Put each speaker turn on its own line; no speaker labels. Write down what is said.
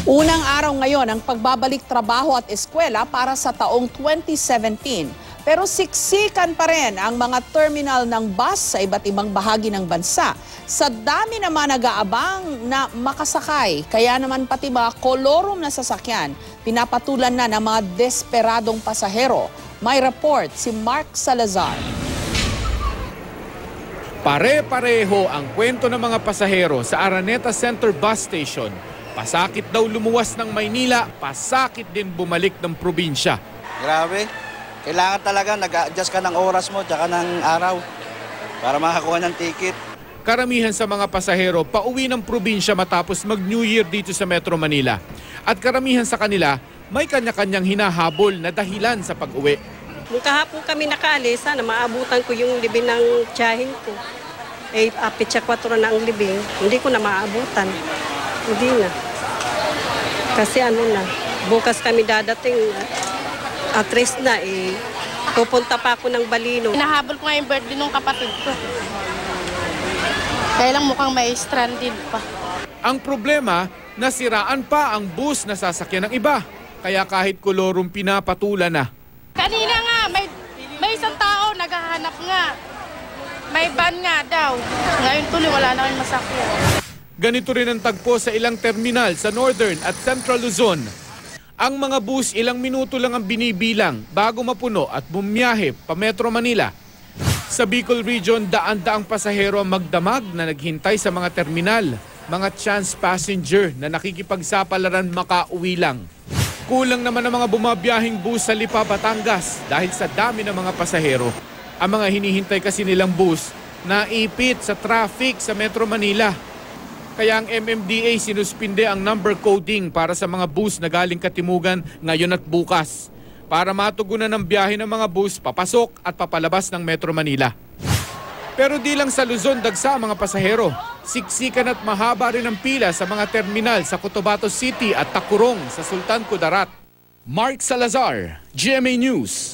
Unang araw ngayon ang pagbabalik trabaho at eskwela para sa taong 2017. Pero siksikan pa rin ang mga terminal ng bus sa iba't ibang bahagi ng bansa. Sa dami naman nag-aabang na makasakay, kaya naman pati mga kolorum na sasakyan, pinapatulan na ng mga desperadong pasahero. May report si Mark Salazar.
Pare-pareho ang kwento ng mga pasahero sa Araneta Center Bus Station. Pasakit daw lumuwas ng Maynila, pasakit din bumalik ng probinsya.
Grabe. Kailangan talaga nag-adjust ka ng oras mo tsaka ng araw para makakuha ng ticket.
Karamihan sa mga pasahero pauwi ng probinsya matapos mag-New Year dito sa Metro Manila. At karamihan sa kanila may kanya-kanyang hinahabol na dahilan sa pag-uwi.
Nung kahapon kami nakaalis, sana maabutan ko yung libing ng tiyahin ko. Pitsa 4 na ang libing, hindi ko na maabutan. Hindi na. Kasi bukas kami dadating at rest na pupunta pa ako ng Balino.
Hinahabol ko nga yung birthday ng kapatid ko. Kaya lang mukhang may stranded pa.
Ang problema, nasiraan pa ang bus na sasakyan ng iba. Kaya kahit kolorum pinapatula na.
Kanina nga, may isang tao naghahanap nga. May van nga daw. Ngayon tuloy wala na kayong masakyan.
Ganito rin ang tagpo sa ilang terminal sa Northern at Central Luzon. Ang mga bus ilang minuto lang ang binibilang bago mapuno at bumiyahe pa Metro Manila. Sa Bicol Region, daan-daang pasahero ang magdamag na naghintay sa mga terminal. Mga chance passenger na nakikipagsapalaran makauwi lang. Kulang naman ang mga bumabiyahing bus sa Lipa, Batangas dahil sa dami ng mga pasahero. Ang mga hinihintay kasi nilang bus naipit sa traffic sa Metro Manila. Kaya ang MMDA sinuspinde ang number coding para sa mga bus na galing Katimugan ngayon at bukas para matugunan ang biyahe ng mga bus papasok at papalabas ng Metro Manila. Pero di lang sa Luzon dagsa ang mga pasahero. Siksikan at mahaba rin ang pila sa mga terminal sa Cotabato City at Tacurong sa Sultan Kudarat. Mark Salazar, GMA News.